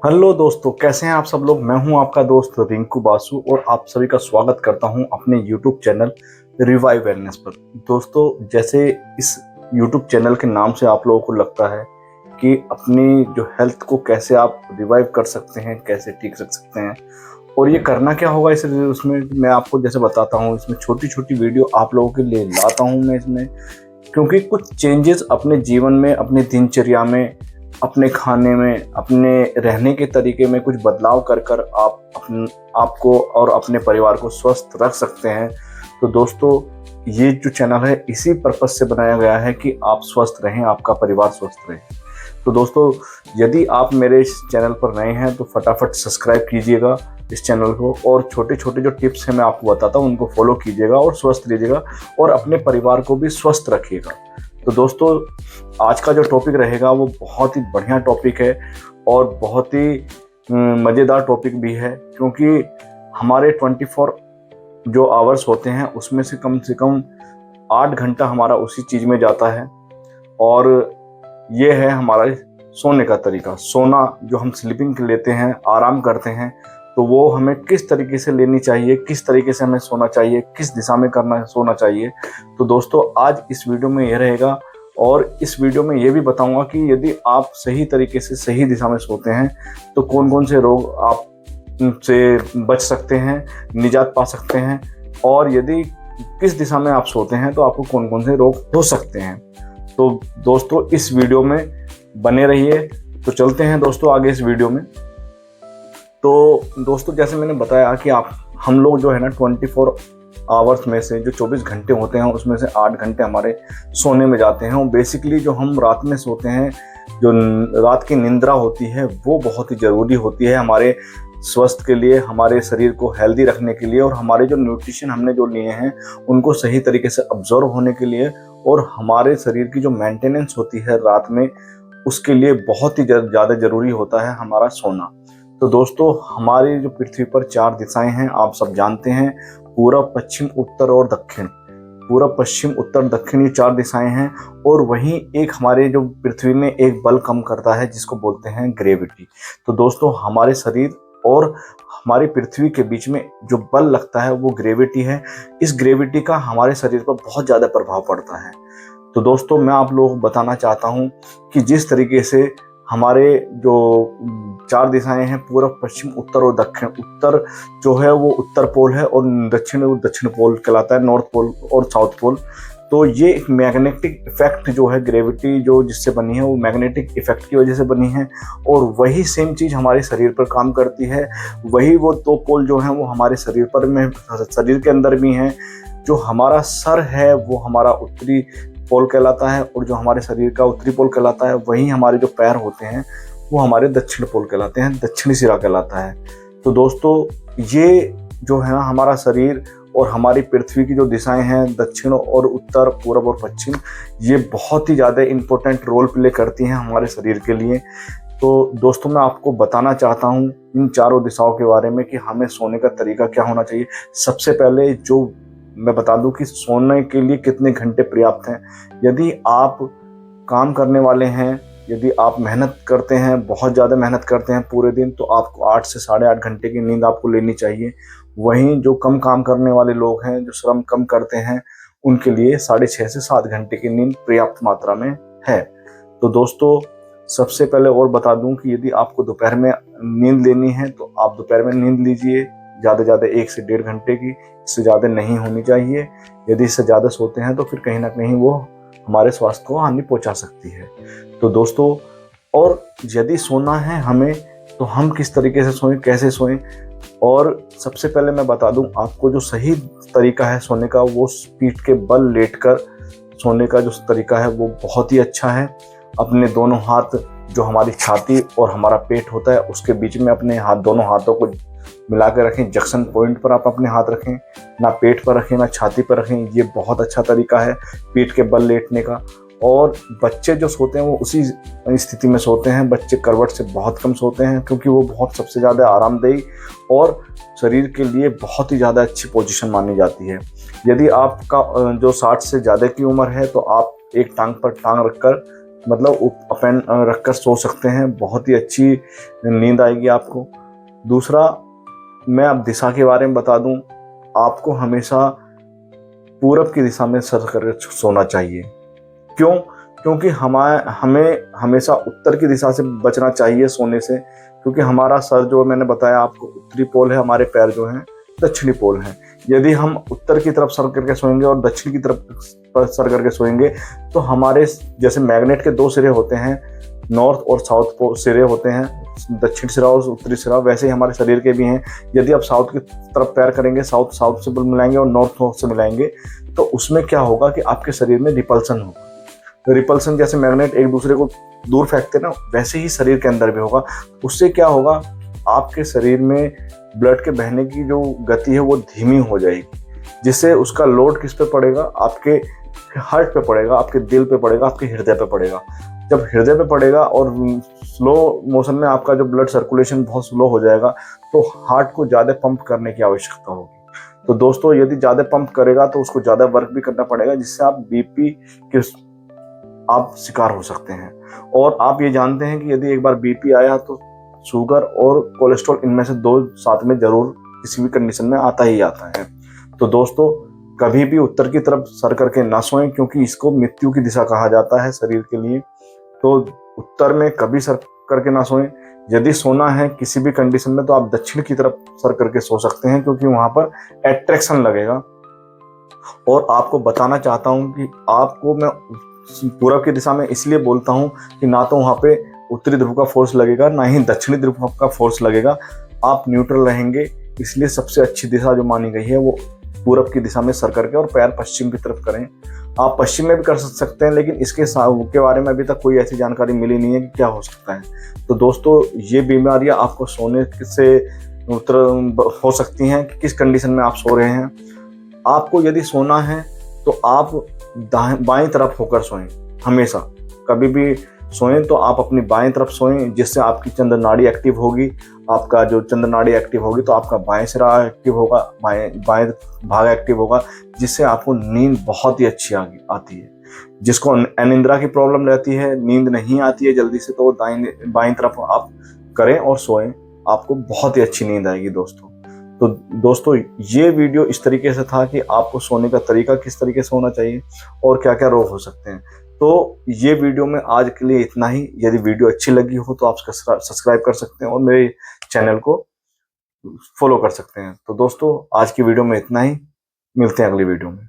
Hello दोस्तों, कैसे हैं आप सब लोग। मैं हूं आपका दोस्त रिंकू बासु और आप सभी का स्वागत करता हूं अपने यूट्यूब चैनल रिवाइव वेलनेस पर। दोस्तों, जैसे इस यूट्यूब चैनल के नाम से आप लोगों को लगता है कि अपनी जो हेल्थ को कैसे आप रिवाइव कर सकते हैं, कैसे ठीक रख सकते हैं और ये करना क्या होगा, इसलिए उसमें मैं आपको जैसे बताता हूँ। इसमें छोटी छोटी वीडियो आप लोगों के लिए लाता हूँ मैं इसमें, क्योंकि कुछ चेंजेस अपने जीवन में, अपनी दिनचर्या में, अपने खाने में, अपने रहने के तरीके में कुछ बदलाव कर कर आपको और अपने परिवार को स्वस्थ रख सकते हैं। तो दोस्तों, ये जो चैनल है इसी पर्पज से बनाया गया है कि आप स्वस्थ रहें, आपका परिवार स्वस्थ रहे। तो दोस्तों, यदि आप मेरे इस चैनल पर नए हैं तो फटाफट सब्सक्राइब कीजिएगा इस चैनल को, और छोटे छोटे जो टिप्स हैं मैं आपको बताता हूँ उनको फॉलो कीजिएगा और स्वस्थ रहिएगा और अपने परिवार को भी स्वस्थ रखिएगा। तो दोस्तों, आज का जो टॉपिक रहेगा वो बहुत ही बढ़िया टॉपिक है और बहुत ही मज़ेदार टॉपिक भी है, क्योंकि हमारे 24 जो आवर्स होते हैं उसमें से कम 8 घंटा हमारा उसी चीज़ में जाता है। और ये है हमारा सोने का तरीका। सोना जो हम स्लीपिंग लेते हैं, आराम करते हैं, तो वो हमें किस तरीके से लेनी चाहिए, किस तरीके से हमें सोना चाहिए, किस दिशा में सोना चाहिए। तो दोस्तों, आज इस वीडियो में ये रहेगा और इस वीडियो में ये भी बताऊंगा कि यदि आप सही तरीके से सही दिशा में सोते हैं तो कौन कौन से रोग आप से बच सकते हैं, निजात पा सकते हैं, और यदि किस दिशा में आप सोते हैं तो आपको कौन कौन से रोग हो सकते हैं। तो दोस्तों, इस वीडियो में बने रहिए। तो चलते हैं दोस्तों आगे इस वीडियो में। तो दोस्तों, जैसे मैंने बताया कि हम लोग जो है ना 24 आवर्स में से जो 24 घंटे होते हैं उसमें से 8 घंटे हमारे सोने में जाते हैं। और बेसिकली जो हम रात में सोते हैं, जो रात की निंद्रा होती है, वो बहुत ही ज़रूरी होती है हमारे स्वास्थ्य के लिए, हमारे शरीर को हेल्दी रखने के लिए, और हमारे जो न्यूट्रिशन हमने जो लिए हैं उनको सही तरीके से अब्जॉर्व होने के लिए, और हमारे शरीर की जो मेंटेनेंस होती है रात में, उसके लिए बहुत ही ज़्यादा ज़रूरी होता है हमारा सोना। तो दोस्तों, हमारी जो पृथ्वी पर 4 दिशाएं हैं, आप सब जानते हैं। पूरब, पश्चिम, उत्तर और दक्षिण। पूरब, पश्चिम, उत्तर, दक्षिण, ये 4 दिशाएं हैं। और वहीं एक हमारे जो पृथ्वी में एक बल कम करता है जिसको बोलते हैं ग्रेविटी। तो दोस्तों, हमारे शरीर और हमारी पृथ्वी के बीच में जो बल लगता है वो ग्रेविटी है। इस ग्रेविटी का हमारे शरीर पर बहुत ज़्यादा प्रभाव पड़ता है। तो दोस्तों, मैं आप लोगों को बताना चाहता हूँ कि जिस तरीके से हमारे जो 4 दिशाएं हैं, पूर्व, पश्चिम, उत्तर और दक्षिण। उत्तर जो है वो उत्तर पोल है और दक्षिण वो दक्षिण पोल कहलाता है, नॉर्थ पोल और साउथ पोल। तो ये एक मैग्नेटिक इफेक्ट जो है, ग्रेविटी जो जिससे बनी है वो मैग्नेटिक इफेक्ट की वजह से बनी है। और वही सेम चीज़ हमारे शरीर पर काम करती है। वही वो 2 पोल जो हैं वो हमारे शरीर पर में, शरीर के अंदर भी हैं। जो हमारा सर है वो हमारा उत्तरी पोल कहलाता है, और जो हमारे शरीर का उत्तरी पोल कहलाता है, वहीं हमारे जो पैर होते हैं वो हमारे दक्षिण पोल कहलाते हैं, दक्षिणी सिरा कहलाता है। तो दोस्तों, ये जो है ना हमारा शरीर और हमारी पृथ्वी की जो दिशाएं हैं, दक्षिण और उत्तर, पूर्व और पश्चिम, ये बहुत ही ज़्यादा इम्पोर्टेंट रोल प्ले करती हैं हमारे शरीर के लिए। तो दोस्तों, मैं आपको बताना चाहता हूँ इन चारों दिशाओं के बारे में कि हमें सोने का तरीका क्या होना चाहिए। सबसे पहले जो मैं बता दूं कि सोने के लिए कितने घंटे पर्याप्त हैं। यदि आप काम करने वाले हैं, यदि आप मेहनत करते हैं, बहुत ज़्यादा मेहनत करते हैं पूरे दिन, तो आपको 8 से 8.5 घंटे की नींद आपको लेनी चाहिए। वहीं जो कम काम करने वाले लोग हैं, जो श्रम कम करते हैं, उनके लिए 6.5 से 7 घंटे की नींद पर्याप्त मात्रा में है। तो दोस्तों, सबसे पहले और बता दूं कि यदि आपको दोपहर में नींद लेनी है तो आप दोपहर में नींद लीजिए, ज़्यादा से ज़्यादा 1 से 1.5 घंटे की, इससे ज़्यादा नहीं होनी चाहिए। यदि इससे ज़्यादा सोते हैं तो फिर कहीं ना कहीं वो हमारे स्वास्थ्य को हानि पहुंचा सकती है। तो दोस्तों, और यदि सोना है हमें तो हम किस तरीके से सोएं, कैसे सोएं। और सबसे पहले मैं बता दूं आपको, जो सही तरीका है सोने का वो पीठ के बल लेटकर सोने का जो तरीका है वो बहुत ही अच्छा है। अपने दोनों हाथ, जो हमारी छाती और हमारा पेट होता है उसके बीच में अपने दोनों हाथों को मिला कर रखें। जंक्शन पॉइंट पर आप अपने हाथ रखें, ना पेट पर रखें ना छाती पर रखें। ये बहुत अच्छा तरीका है पीठ के बल लेटने का। और बच्चे जो सोते हैं वो उसी स्थिति में सोते हैं। बच्चे करवट से बहुत कम सोते हैं, क्योंकि वो बहुत सबसे ज़्यादा आरामदेही और शरीर के लिए बहुत ही ज़्यादा अच्छी पोजीशन मानी जाती है। यदि आपका जो 60 से ज़्यादा की उम्र है तो आप एक टांग पर टांग रखकर मतलब अपन रखकर सो सकते हैं, बहुत ही अच्छी नींद आएगी आपको। दूसरा, मैं अब दिशा के बारे में बता दूं, आपको हमेशा पूरब की दिशा में सर करके सोना चाहिए। क्यों? क्योंकि हमें हमेशा उत्तर की दिशा से बचना चाहिए सोने से, क्योंकि हमारा सर जो मैंने बताया आपको उत्तरी पोल है, हमारे पैर जो हैं दक्षिणी पोल हैं। यदि हम उत्तर की तरफ सर करके सोएंगे और दक्षिण की तरफ सर करके सोएंगे तो हमारे जैसे मैग्नेट के दो सिरे होते हैं, नॉर्थ और साउथ सिरे होते हैं, दक्षिण सिरा और उत्तरी सिरा, वैसे ही हमारे शरीर के भी हैं। यदि आप साउथ की तरफ पैर करेंगे, साउथ से मिलाएंगे और नॉर्थ से मिलाएंगे, तो उसमें क्या होगा कि आपके शरीर में रिपल्सन होगा। रिपल्सन जैसे मैग्नेट एक दूसरे को दूर फेंकते ना, वैसे ही शरीर के अंदर भी होगा। उससे क्या होगा, आपके शरीर में ब्लड के बहने की जो गति है वो धीमी हो जाएगी, जिससे उसका लोड किस पे पड़ेगा, आपके हार्ट पे पड़ेगा, आपके दिल पे पड़ेगा, आपके हृदय पे पड़ेगा। जब हृदय पे पड़ेगा और स्लो मोशन में आपका जो ब्लड सर्कुलेशन बहुत स्लो हो जाएगा, तो हार्ट को ज़्यादा पंप करने की आवश्यकता होगी। तो दोस्तों, यदि ज़्यादा पंप करेगा तो उसको ज़्यादा वर्क भी करना पड़ेगा, जिससे आप बीपी के आप शिकार हो सकते हैं। और आप ये जानते हैं कि यदि एक बार बीपी आया तो शुगर और कोलेस्ट्रॉल, इनमें से दो साथ में जरूर किसी भी कंडीशन में आता ही आता है। तो दोस्तों, कभी भी उत्तर की तरफ सर करके ना सोएं, क्योंकि इसको मृत्यु की दिशा कहा जाता है शरीर के लिए। तो उत्तर में कभी सर करके ना सोएं। यदि सोना है किसी भी कंडीशन में तो आप दक्षिण की तरफ सर करके सो सकते हैं, क्योंकि वहां पर अट्रैक्शन लगेगा। और आपको बताना चाहता हूं कि आपको मैं पूरब की दिशा में इसलिए बोलता हूं कि ना तो वहां पे उत्तरी ध्रुव का फोर्स लगेगा, ना ही दक्षिणी ध्रुव का फोर्स लगेगा। आप न्यूट्रल रहेंगे, इसलिए सबसे अच्छी दिशा जो मानी गई है वो पूरब की दिशा में सर करके और पैर पश्चिम की तरफ करें। आप पश्चिम में भी कर सकते हैं, लेकिन इसके बारे में अभी तक कोई ऐसी जानकारी मिली नहीं है कि क्या हो सकता है। तो दोस्तों, ये बीमारियां आपको सोने से हो सकती हैं कि किस कंडीशन में आप सो रहे हैं। आपको यदि सोना है तो आप बाएं तरफ होकर सोएं। हमेशा कभी भी सोएं तो आप अपनी बाएं तरफ सोएं, जिससे आपकी चंद्र नाड़ी एक्टिव होगी। आपका जो चंद्र नाड़ी एक्टिव होगी तो आपका बाएं सिरा एक्टिव होगा, बाएं भाग एक्टिव होगा, जिससे आपको नींद बहुत ही अच्छी आती है। जिसको अनिद्रा की प्रॉब्लम रहती है, नींद नहीं आती है जल्दी से, तो बाएं तरफ आप करें और सोएं, आपको बहुत ही अच्छी नींद आएगी दोस्तों। तो दोस्तों, ये वीडियो इस तरीके से था कि आपको सोने का तरीका किस तरीके से होना चाहिए और क्या क्या रोग हो सकते हैं। तो ये वीडियो में आज के लिए इतना ही। यदि वीडियो अच्छी लगी हो तो आप सब्सक्राइब कर सकते हैं और मेरे चैनल को फॉलो कर सकते हैं। तो दोस्तों, आज की वीडियो में इतना ही, मिलते हैं अगली वीडियो में।